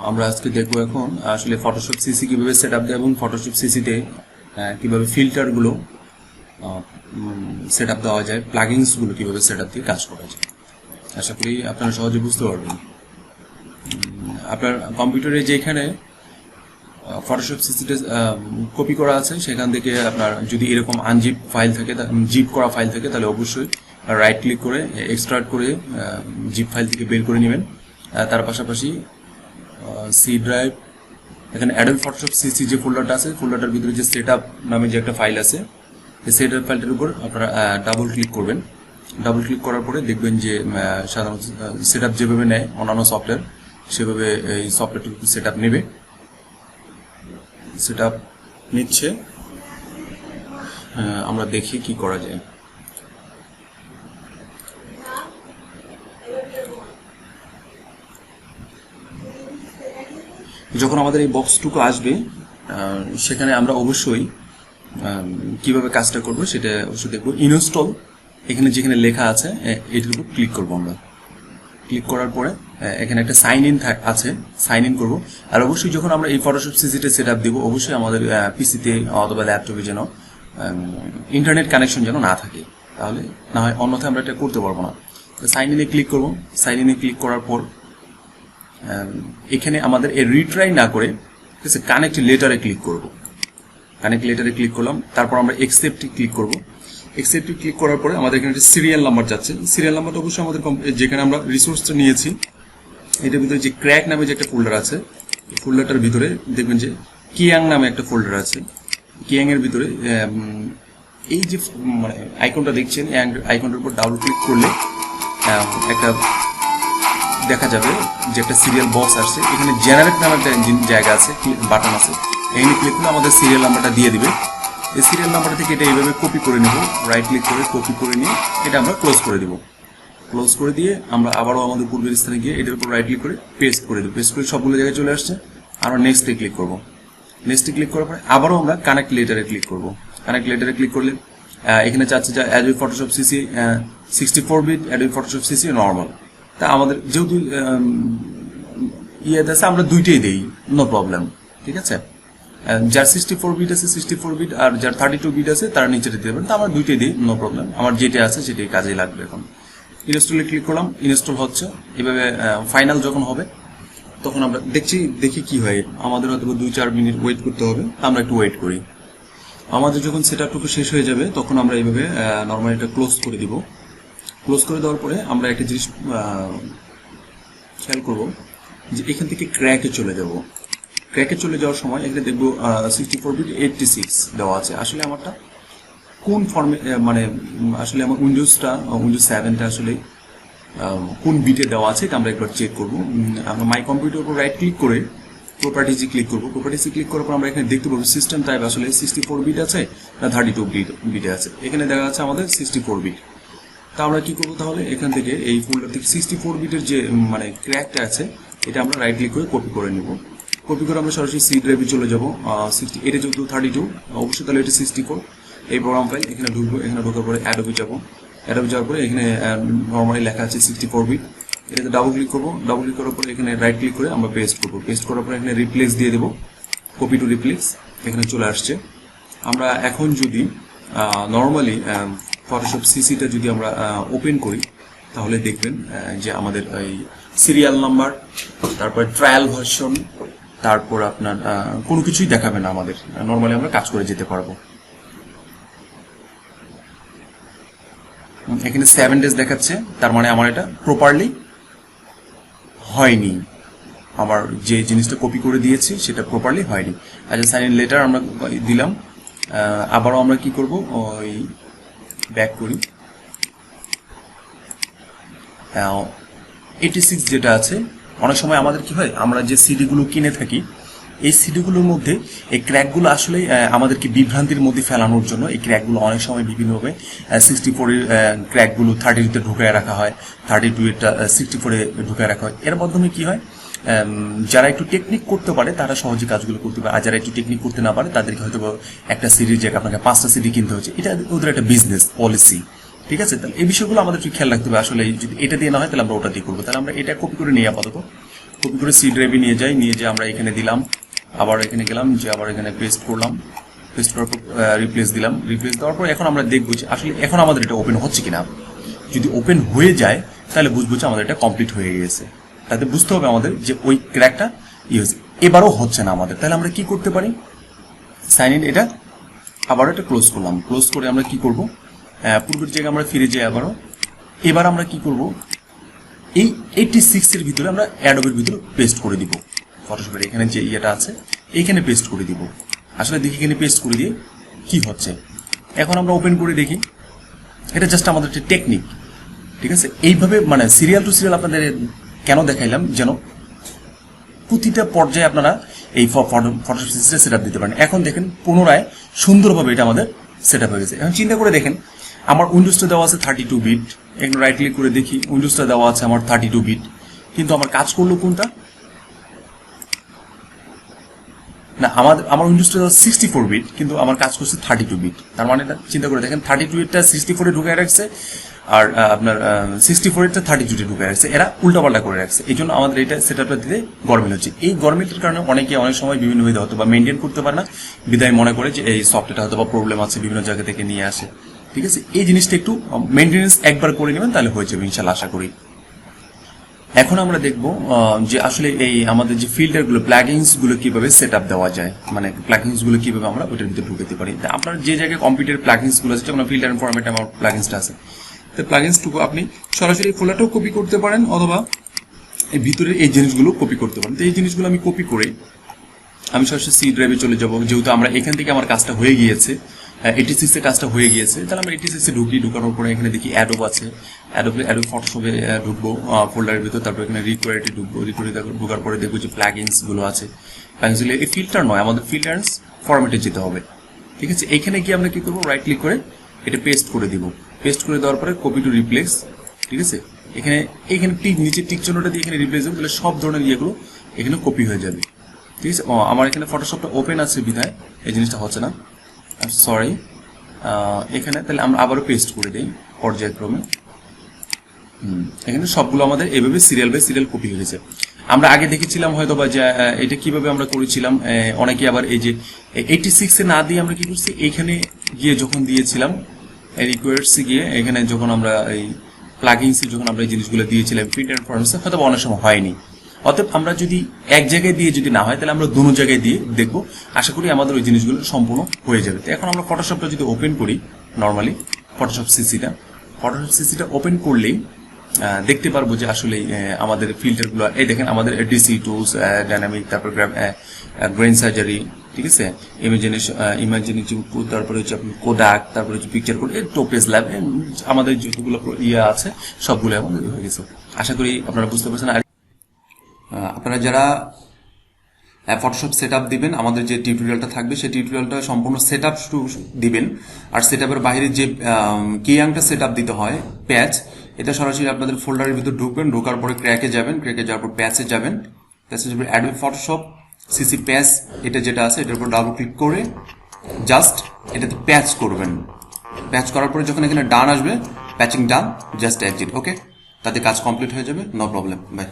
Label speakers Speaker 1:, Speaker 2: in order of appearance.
Speaker 1: আমরা আজকে দেখব এখন আসলে ফটোশপ সিসি কিভাবে সেটআপ দেয় এবং ফটোশপ সিসিতে কিভাবে ফিল্টারগুলো সেটআপ দেওয়া যায়, প্লাগইনসগুলো কিভাবে সেটআপ দিয়ে কাজ করা যায়। আশা করি আপনারা সহজে বুঝতে পারবেন। আপনার কম্পিউটারে যেখানে ফটোশপ সিসিতে কপি করা আছে সেখান থেকে আপনার যদি এরকম আনজিপ ফাইল থাকে, জিপ করা ফাইল থাকে, তাহলে অবশ্যই রাইট ক্লিক করে এক্সট্রাক্ট করে জিপ ফাইল থেকে বের করে নেবেন। তার পাশাপাশি সি ড্রাইভ, এখানে অ্যাডোবি ফটোশপ সিসি যে ফোল্ডারটা আছে, ফোল্ডারটার ভিতরে যে সেটআপ নামে যে একটা ফাইল আছে, এই সেটআপ ফাইলটার উপর আপনারা ডাবল ক্লিক করবেন। ডাবল ক্লিক করার পরে দেখবেন যে সাধারণত সেটআপ যেভাবে নেয় অন্যান্য সফটওয়্যার, সেভাবে এই সফটওয়্যারটি সেটআপ নেবে। সেটআপ নিচ্ছে, আমরা দেখি কি করা যায়। যখন আমাদের এই বক্সটুকু আসবে সেখানে আমরা অবশ্যই কিভাবে কাজটা করব সেটা অবশ্যই দেখব। ইনস্টল, এখানে যেখানে লেখা আছে এটার উপর ক্লিক করব। আমরা ক্লিক করার পরে এখানে একটা সাইন ইন আছে, সাইন ইন করব। আর অবশ্যই যখন আমরা এই ফটোশপ সিসিতে সেট আপ দিব, অবশ্যই আমাদের পিসিতে অথবা ল্যাপটপে যেন ইন্টারনেট কানেকশন যেন না থাকে, তাহলে না হয় অন্যথায় আমরা এটা করতে পারবো না। সাইন ইনে ক্লিক করব। সাইন ইনে ক্লিক করার পর এখানে আমাদের এই রিট্রাই না করে কানেক্ট লেটারে ক্লিক করব। কানেক্ট লেটারে ক্লিক করলাম, তারপর আমরা একসেপ্টে ক্লিক করব। একসেপ্টে ক্লিক করার পরে আমাদের এখানে একটা সিরিয়াল নাম্বার যাচ্ছে। সিরিয়াল নাম্বারটা অবশ্যই আমাদের যেখানে আমরা রিসোর্সটা নিয়েছি এটার ভিতরে যে ক্র্যাক নামে যে একটা ফোল্ডার আছে, এই ফোল্ডারটার ভিতরে দেখবেন যে কিয়াং নামে একটা ফোল্ডার আছে। কিয়াং এর ভিতরে এই যে মানে আইকনটা দেখছেন, আইকনটার উপর ডাবল ক্লিক করলে একটা দেখা যাবে যে একটা সিরিয়াল বক্স আসছে। এখানে জেনারেট নামের একটা জায়গা আছে, বাটন আছে, এখানে ক্লিক করলে আমাদের সিরিয়াল নাম্বারটা দিয়ে দিবে। এই সিরিয়াল নাম্বারটা থেকে এটা এইভাবে কপি করে নেব, রাইট ক্লিক করে কপি করে নিয়ে এটা আমরা ক্লোজ করে দিব। ক্লোজ করে দিয়ে আমরা আবারও আমাদের পূর্বের স্থানে গিয়ে এটার উপর রাইট ক্লিক করে পেস্ট করে দেবো। পেস্ট করে সবগুলো জায়গায় চলে আসছে। আমরা নেক্সটে ক্লিক করব। নেক্সটে ক্লিক করার পরে আবারও আমরা কানেক্ট লেটারে ক্লিক করব। কানেক্ট লেটারে ক্লিক করলে এখানে চাচ্ছে যে Adobe Photoshop CC 64 bit, Adobe Photoshop CC normal. তা আমাদের যেহেতু ইয়ে আছে, আমরা দুইটাই দিই, নো প্রবলেম, ঠিক আছে। যার 64 বিট আছে 64 বিট, আর যার 32 বিট আছে তারা নিচে দিতে পারেন। তা আমরা দুইটাই দিই, নো প্রবলেম। আমার যেটা আছে সেটাই কাজে লাগবে। এখন ইনস্টলে ক্লিক করলাম, ইনস্টল হচ্ছে। এভাবে ফাইনাল যখন হবে তখন আমরা দেখি কি হয়। আমাদের হয়তো 2-4 মিনিট ওয়েট করতে হবে, আমরা একটু ওয়েট করি। আমাদের যখন সেটআপটুকু শেষ হয়ে যাবে তখন আমরা এইভাবে নর্মালি এটা ক্লোজ করে দিব। ক্লোজ করে দেওয়ার পরে আমরা একটা জিনিস খেয়াল করব যে এখান থেকে ক্র্যাকে চলে যাব। ক্র্যাকে চলে যাওয়ার সময় এখানে দেখব 64 বিট 86 দেওয়া আছে। আসলে আমারটা কোন ফর্মে, মানে আসলে আমার উইন্ডোজ 7টা আসলে কোন বিটে দেওয়া আছে এটা আমরা একবার চেক করব। আমরা মাই কম্পিউটার উপর রাইট ক্লিক করে প্রপার্টিজে ক্লিক করব। প্রপার্টিজে ক্লিক করার পর আমরা এখানে দেখতে পাবো সিস্টেম টাইপ আসলে 64 বিট আছে না 32 বিটে আছে। এখানে দেখা যাচ্ছে আমাদের 64 বিট। তা আমরা কি করবো তাহলে, এখান থেকে এই ফোল্ডার থেকে 64 বিটের যে মানে ক্র্যাকটা আছে এটা আমরা রাইট ক্লিক করে কপি করে নেব। কপি করে আমরা সরাসরি সি ড্রাইভে চলে যাব। এটা যেহেতু 32 অবশ্যই, তাহলে এটা 64। এই প্রোগ্রাম ফাইল এখানে ঢুকবো। এখানে ঢোকার পরে অ্যাডোবি যাব। অ্যাডোবি যাওয়ার পরে এখানে নর্মালি লেখা আছে 64 বিট। এটাতে ডাবল ক্লিক করবো। ডাবল ক্লিক করার পরে এখানে রাইট ক্লিক করে আমরা পেস্ট করবো। পেস্ট করার পরে এখানে রিপ্লেস দিয়ে দেবো, কপি টু রিপ্লেস, এখানে চলে আসছে। আমরা এখন যদি নর্মালি ফটোশপ সিসিটা যদি আমরা ওপেন করি তাহলে দেখবেন যে আমাদের এই সিরিয়াল নাম্বার, তারপর ট্রায়াল ভার্সন, তারপর আপনার কোনো কিছুই দেখাবে না আমাদের। নর্মালি আমরা কাজ করে যেতে পারবো। এখানে 7 ডেজ দেখাচ্ছে, তার মানে আমার এটা প্রপারলি হয়নি। আমার যে জিনিসটা কপি করে দিয়েছি সেটা প্রপারলি হয়নি। আচ্ছা, সাইন ইন লেটার আমরা দিলাম। আবারও আমরা কি করব, ওই ব্যাক করি। 86 যেটা আছে, অনেক সময় আমাদের কি হয়, আমরা যে সিডিগুলো কিনে থাকি এই সিডিগুলোর মধ্যে এই ক্র্যাকগুলো আসলে আমাদেরকে বিভ্রান্তির মধ্যে ফেলানোর জন্য এই ক্র্যাকগুলো অনেক সময় বিভিন্নভাবে 64-এর ক্র্যাকগুলো 32-তে ঢুকায় রাখা হয়, 32-এরটা 64-এ ঢুকায় রাখা হয়। এর মাধ্যমে কি হয়, যারা একটু টেকনিক করতে পারে তারা সহজে কাজগুলো করতে পারে, আর যারা একটু টেকনিক করতে না পারে তাদেরকে হয়তো একটা সিডির জায়গায় আপনাকে 5টা সিডি কিনতে হচ্ছে। এটা ওদের একটা বিজনেস পলিসি, ঠিক আছে। তাহলে এই বিষয়গুলো আমাদের একটু খেয়াল রাখতে হবে। আসলে যদি এটা দিয়ে না হয় তাহলে আমরা ওটা দিয়ে করবো। তাহলে আমরা এটা কপি করে নিই আপাতত। কপি করে সি ড্রাইভে নিয়ে যাই, নিয়ে যেয়ে আমরা এখানে দিলাম, আবার এখানে গেলাম, যে আবার এখানে পেস্ট করলাম, পেস্ট করার পর রিপ্লেস দিলাম, রিপ্লেস দেওয়ার পর এখন আমরা দেখবো যে আসলে এখন আমাদের এটা ওপেন হচ্ছে কিনা। যদি ওপেন হয়ে যায় তাহলে বুঝবো যে আমাদের এটা কমপ্লিট হয়ে গেছে, তাতে বুঝতে হবে আমাদের যে ওই ক্র্যাকটা ইউজ এবারও হচ্ছে না আমাদের। তাহলে আমরা কি করতে পারি, সাইন ইন এটা আবার এটা ক্লোজ করলাম, ক্লোজ করে আমরা কি করব, পূর্বের জায়গায় আমরা ফিরে যাই আবারও। এবার আমরা কি করব, এই 86 এর ভিতরে আমরা অ্যাডোবের ভিতরে পেস্ট করে দিব, ফটোশপের এখানে যে ইয়েটা আছে এইখানে পেস্ট করে দিব। আসলে দেখি এখানে পেস্ট করে দিয়ে কি হচ্ছে। এখন আমরা ওপেন করে দেখি, এটা জাস্ট আমাদের একটা টেকনিক, ঠিক আছে। এইভাবে মানে সিরিয়াল টু সিরিয়াল আপনাদের কেন দেখাইলাম, যেন প্রতিটা পর্যায়ে আপনারা এই ফটোশপ সিস্টেম সেট আপ দিতে পারেন। এখন দেখেন পুনরায় সুন্দরভাবে এটা আমাদের সেট আপ হয়ে গেছে। এখন চিন্তা করে দেখেন, আমার উইন্ডোজটা দেওয়া আছে 32 বিট, একটু রাইট ক্লিক করে দেখি, উইন্ডোজটা দেওয়া আছে আমার 32 বিট, কিন্তু আমার কাজ করলো কোনটা না, আমার উইন্ডোজটা 64 বিট, কিন্তু আমার কাজ করছে 32 বিট। তার মানে চিন্তা করে দেখেন, 32 বিটটা 64 এ ঢুকে রাখছে, আর আপনার 64 এরটা 32 ঢুকে রাখছে, এরা উল্টাপাল্টা করে রাখছে। এই জন্য আমাদের এটা সেট আপটা দিতে গরমিল হচ্ছে। এই গরমিলটার কারণে অনেকে অনেক সময় বিভিন্ন বিধা হয়তো বা মেনটেন করতে পারে না, বিদায় মনে করে যে এই সফটওয়্যারটা হয়তো বা প্রবলেম আছে, বিভিন্ন জায়গা থেকে নিয়ে আসে, ঠিক আছে। এই জিনিসটা একটু মেনটেন্যান্স একবার করে নেবেন, তাহলে হয়ে যাবে ইনশাল্লাহ, আশা করি। এখন আমরা দেখব যে আসলে এই আমাদের যে ফিল্টার গুলো, প্লাগইনস গুলো কিভাবে সেট আপ দেওয়া যায়, মানে প্লাগইনস গুলো কিভাবে আমরা ওটার ভিতরে ঢুকাতে পারি। আপনার যে জায়গায় কম্পিউটার প্লাগইনস গুলো আছে, যেমন ফিল্টার ফরম্যাটে আমার প্লাগইনসটা আছে, তো প্লাগইনসটুকু আপনি সরাসরি ফোল্ডারটাও কপি করতে পারেন, অথবা এই ভিতরে এই জিনিসগুলো কপি করতে পারেন। তো এই জিনিসগুলো আমি কপি করে আমি সরাসরি সি ড্রাইভে চলে যাব, যেহেতু আমরা এখান থেকে আমার কাজটা হয়ে গিয়েছে, 86 এর কাজটা হয়ে গিয়েছে, তাহলে আমরা 86 এ ঢুকি। ঢুকানোর পরে এখানে দেখি অ্যাডোব আছে, অ্যাডোবে ফটোশপে ঢুকবো ফোল্ডারের ভিতর, তারপর এখানে রিকোয়ারিটি ঢুকবো, রিকোয়ারিটি ঢুকার পরে দেখবো যে প্লাগইনস গুলো আছে। প্লাগইনস গুলো এই ফিল্টার নয়, আমাদের ফিল্টারস ফরম্যাটে যেতে হবে, ঠিক আছে। এখানে গিয়ে আমরা কি করবো, রাইট ক্লিক করে এটা পেস্ট করে দিব। পেস্ট করে দেওয়ার পরে কপি টু রিপ্লেস, ঠিক আছে। এখানে টিক নিচে টিক চিহ্নটা দিয়ে এখানে রিপ্লেস দেবো, তাহলে সব ধরনের ইয়েগুলো এখানে কপি হয়ে যাবে, ঠিক আছে। আমার এখানে ফটোশপটা ওপেন আছে বিধায় এই জিনিসটা হচ্ছে না, সরি। এখানে তাহলে আমরা আবারও পেস্ট করে দিই পর্যায়ক্রমে। এখানে সবগুলো আমাদের এভাবে সিরিয়াল বাই সিরিয়াল কপি হয়ে গেছে। আমরা আগে দেখেছিলাম হয়তো বা যে এটা কিভাবে আমরা করেছিলাম, অনেকে আবার এই যে 86 এ না দিয়ে আমরা কি করছি, এখানে গিয়ে যখন দিয়েছিলাম রিকোয়ার্ডসে গিয়ে, এখানে যখন আমরা এই প্লাগইনসে যখন আমরা এই জিনিসগুলো দিয়েছিলাম ফিল্টার ফরম্যাটে, হয়তো অনেক সময় হয়নি। অতএব আমরা যদি এক জায়গায় দিয়ে যদি না হয়, তাহলে আমরা দুটো জায়গায় দিয়ে দেখবো, আশা করি আমাদের ওই জিনিসগুলো সম্পূর্ণ হয়ে যাবে। তো এখন আমরা ফটোশপটা যদি ওপেন করি, নর্মালি ফটোশপ সিসিটা ওপেন করলেই দেখতে পারবো যে আসলে আমাদের ফিল্টারগুলো, এই দেখেন আমাদের ডিসি টুলস, ডাইনামিক, তারপর গ্রেন সার্জারি, ঠিক আছে, ইমাজিনেশন, তারপরে হচ্ছে আপনার কোডাক, তারপরে হচ্ছে পিকচার কোড, টোপেজ ল্যাব, আমাদের যতগুলো ইয়ে আছে সবগুলো আমাদের হয়ে গেছে। আশা করি আপনারা বুঝতে পারছেন। আর আপনারা যারা ফটোশপ সেট আপ দিবেন, আমাদের যে টিউটোরিয়ালটা থাকবে সেই টিউটোরিয়ালটা সম্পূর্ণ সেট আপ দিবেন। আর সেট আপের বাইরে যে কিয়াংটা সেট আপ দিতে হয়, প্যাচ, এটা সরাসরি আপনাদের ফোল্ডারের ভিতর ঢুকবেন, ঢোকার পরে ক্র্যাকে যাবেন, ক্র্যাকে যাওয়ার পর প্যাচে যাবেন, প্যাচে যাবেন অ্যাডোবে ফটোশপ সিসি প্যাচ, এটা যেটা আছে এটার উপর ডাবল ক্লিক করে জাস্ট এটাতে প্যাচ করবেন। প্যাচ করার পরে যখন এখানে ডান আসবে, প্যাচিং ডান, জাস্ট এক্সিট, ওকে, তাতে কাজ কমপ্লিট হয়ে যাবে, নো প্রবলেম, বাই।